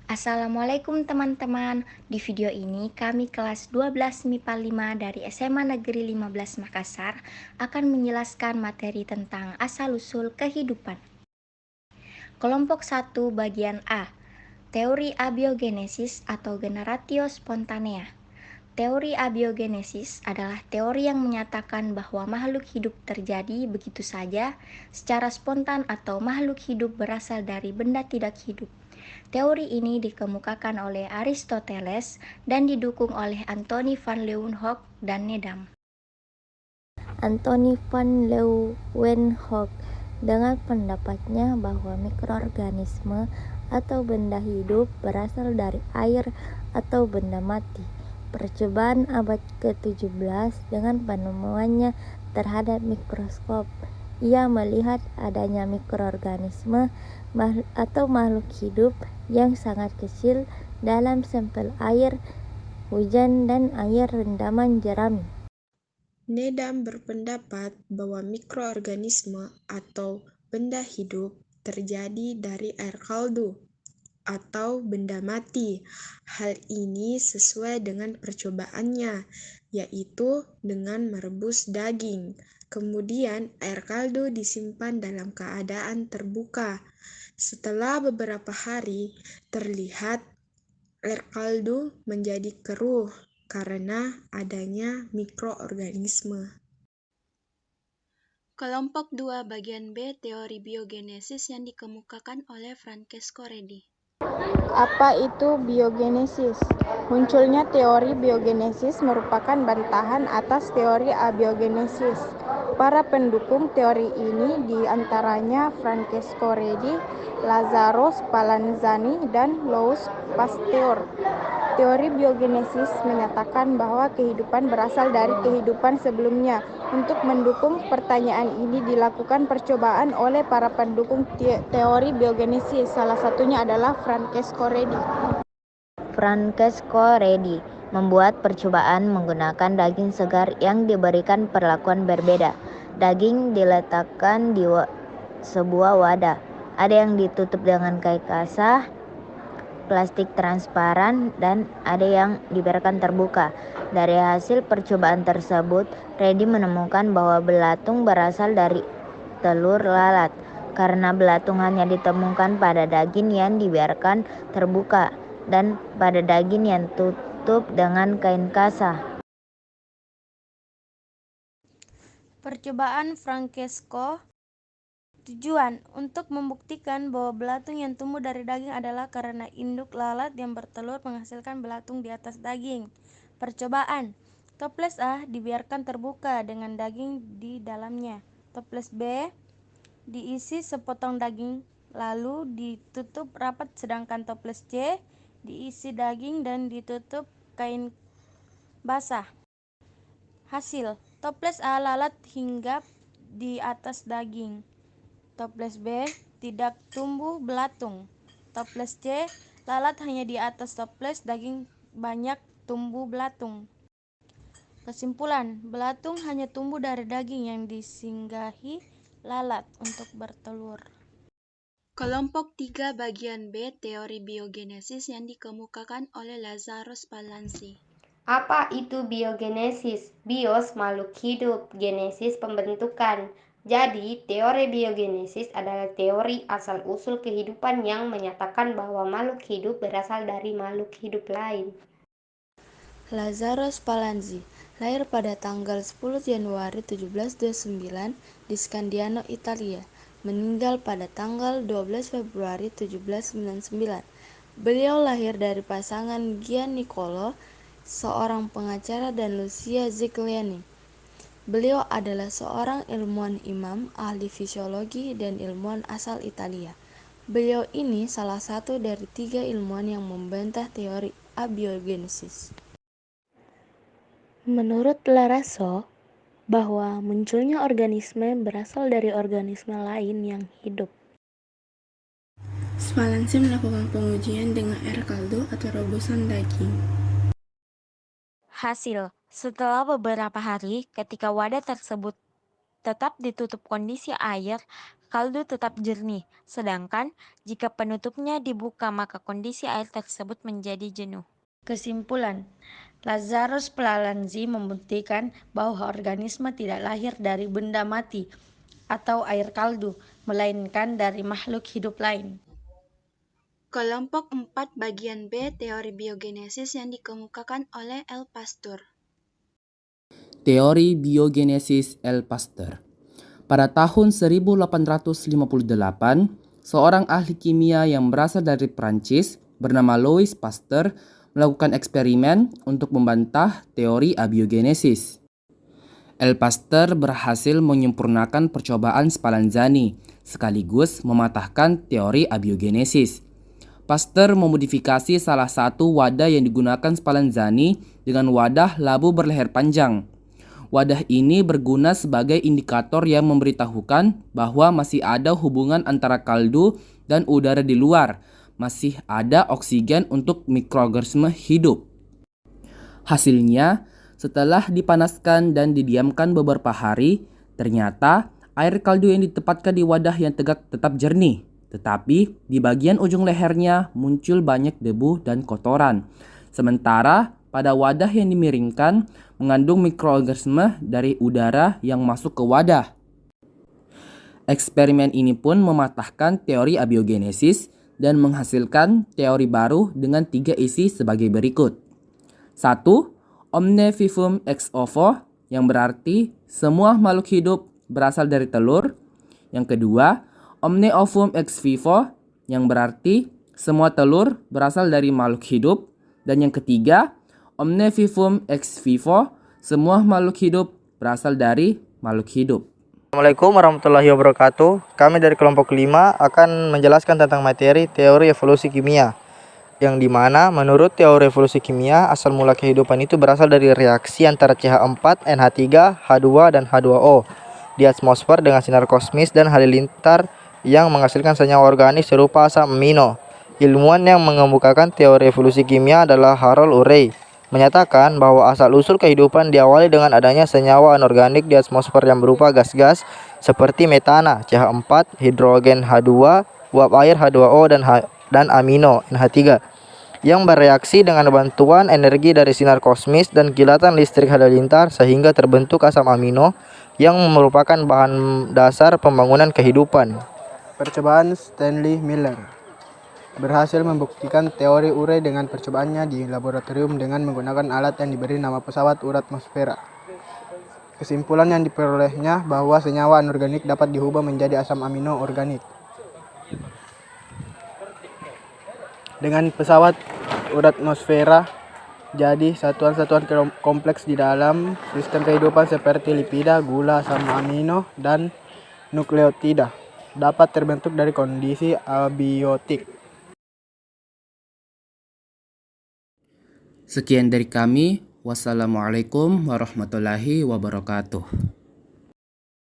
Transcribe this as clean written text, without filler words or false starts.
Assalamualaikum teman-teman. Di video ini kami kelas 12 MIPA 5 dari SMA Negeri 15 Makassar akan menjelaskan materi tentang asal-usul kehidupan. Kelompok 1 bagian A. Teori abiogenesis atau generatio spontanea. Teori abiogenesis adalah teori yang menyatakan bahwa makhluk hidup terjadi begitu saja secara spontan atau makhluk hidup berasal dari benda tidak hidup. Teori ini dikemukakan oleh Aristoteles dan didukung oleh Anthony van Leeuwenhoek dan Nedam. Anthony van Leeuwenhoek dengan pendapatnya bahwa mikroorganisme atau benda hidup berasal dari air atau benda mati. Percobaan abad ke-17 dengan penemuannya terhadap mikroskop, ia melihat adanya mikroorganisme atau makhluk hidup yang sangat kecil dalam sampel air hujan dan air rendaman jerami. Nedam berpendapat bahwa mikroorganisme atau benda hidup terjadi dari air kaldu atau benda mati. Hal ini sesuai dengan percobaannya, yaitu dengan merebus daging. Kemudian air kaldu disimpan dalam keadaan terbuka. Setelah beberapa hari, terlihat air kaldu menjadi keruh karena adanya mikroorganisme. Kelompok 2 bagian B teori biogenesis yang dikemukakan oleh Francesco Redi. Apa itu biogenesis? Munculnya teori biogenesis merupakan bantahan atas teori abiogenesis. Para pendukung teori ini diantaranya Francesco Redi, Lazzaro Spallanzani, dan Louis Pasteur. Teori biogenesis menyatakan bahwa kehidupan berasal dari kehidupan sebelumnya. Untuk mendukung pertanyaan ini dilakukan percobaan oleh para pendukung teori biogenesis. Salah satunya adalah Francesco Redi. Francesco Redi membuat percobaan menggunakan daging segar yang diberikan perlakuan berbeda. Daging diletakkan di sebuah wadah. Ada yang ditutup dengan kain kasah, plastik transparan, dan ada yang dibiarkan terbuka. Dari hasil percobaan tersebut, Redi menemukan bahwa belatung berasal dari telur lalat, karena belatung hanya ditemukan pada daging yang dibiarkan terbuka dan pada daging yang tutup dengan kain kasah. Percobaan Francesco tujuan untuk membuktikan bahwa belatung yang tumbuh dari daging adalah karena induk lalat yang bertelur menghasilkan belatung di atas daging. Percobaan toples A dibiarkan terbuka dengan daging di dalamnya. Toples B diisi sepotong daging lalu ditutup rapat, sedangkan toples C diisi daging dan ditutup kain basah. Hasil, toples A lalat hinggap di atas daging. Toples B tidak tumbuh belatung. Toples C lalat hanya di atas toples, daging banyak tumbuh belatung. Kesimpulan, belatung hanya tumbuh dari daging yang disinggahi lalat untuk bertelur. Kelompok 3 bagian B teori biogenesis yang dikemukakan oleh Lazzaro Spallanzani. Apa itu biogenesis? Bios makhluk hidup, genesis pembentukan. Jadi, teori biogenesis adalah teori asal-usul kehidupan yang menyatakan bahwa makhluk hidup berasal dari makhluk hidup lain. Lazzaro Spallanzani lahir pada tanggal 10 Januari 1729 di Scandiano, Italia. Meninggal pada tanggal 12 Februari 1799. Beliau lahir dari pasangan Gian Niccolò, seorang pengacara, dan Lucia Zigliani. Beliau adalah seorang ilmuwan imam, ahli fisiologi, dan ilmuwan asal Italia. Beliau ini salah satu dari 3 ilmuwan yang membantah teori abiogenesis. Menurut Larasso, bahwa munculnya organisme berasal dari organisme lain yang hidup. Spallanzani melakukan pengujian dengan air kaldu atau rebusan daging. Hasil, setelah beberapa hari ketika wadah tersebut tetap ditutup kondisi air kaldu tetap jernih, sedangkan jika penutupnya dibuka maka kondisi air tersebut menjadi jenuh. Kesimpulan, Lazarus Palanzi membuktikan bahwa organisme tidak lahir dari benda mati atau air kaldu, melainkan dari makhluk hidup lain. Kelompok 4 bagian B teori biogenesis yang dikemukakan oleh L. Pasteur. Teori biogenesis L. Pasteur. Pada tahun 1858, seorang ahli kimia yang berasal dari Prancis bernama Louis Pasteur melakukan eksperimen untuk membantah teori abiogenesis. L. Pasteur berhasil menyempurnakan percobaan Spallanzani sekaligus mematahkan teori abiogenesis. Pasteur memodifikasi salah satu wadah yang digunakan Spallanzani dengan wadah labu berleher panjang. Wadah ini berguna sebagai indikator yang memberitahukan bahwa masih ada hubungan antara kaldu dan udara di luar. Masih ada oksigen untuk mikroorganisme hidup. Hasilnya, setelah dipanaskan dan didiamkan beberapa hari, ternyata air kaldu yang ditempatkan di wadah yang tegak tetap jernih. Tetapi di bagian ujung lehernya muncul banyak debu dan kotoran. Sementara pada wadah yang dimiringkan mengandung mikroorganisme dari udara yang masuk ke wadah. Eksperimen ini pun mematahkan teori abiogenesis dan menghasilkan teori baru dengan 3 isi sebagai berikut. 1. Omne vivum ex ovo, yang berarti semua makhluk hidup berasal dari telur. Yang kedua, omne ovum ex vivo, yang berarti semua telur berasal dari makhluk hidup. Dan yang ketiga, omne vivum ex vivo, semua makhluk hidup berasal dari makhluk hidup. Assalamualaikum warahmatullahi wabarakatuh. Kami dari kelompok 5 akan menjelaskan tentang materi teori evolusi kimia, yang dimana menurut teori evolusi kimia asal mula kehidupan itu berasal dari reaksi antara CH4, NH3, H2, dan H2O di atmosfer dengan sinar kosmis dan halilintar yang menghasilkan senyawa organik serupa asam amino. Ilmuwan yang mengemukakan teori evolusi kimia adalah Harold Urey, menyatakan bahwa asal-usul kehidupan diawali dengan adanya senyawa anorganik di atmosfer yang berupa gas-gas seperti metana, CH4, hidrogen H2, uap air H2O, dan amino, NH3, yang bereaksi dengan bantuan energi dari sinar kosmis dan kilatan listrik halilintar sehingga terbentuk asam amino yang merupakan bahan dasar pembangunan kehidupan. Percobaan Stanley Miller berhasil membuktikan teori Urey dengan percobaannya di laboratorium dengan menggunakan alat yang diberi nama pesawat uratmosfera. Kesimpulan yang diperolehnya bahwa senyawa anorganik dapat diubah menjadi asam amino organik. Dengan pesawat uratmosfera, jadi satuan-satuan kompleks di dalam sistem kehidupan seperti lipida, gula, asam amino, dan nukleotida dapat terbentuk dari kondisi abiotik. Sekian dari kami. Wassalamualaikum warahmatullahi wabarakatuh.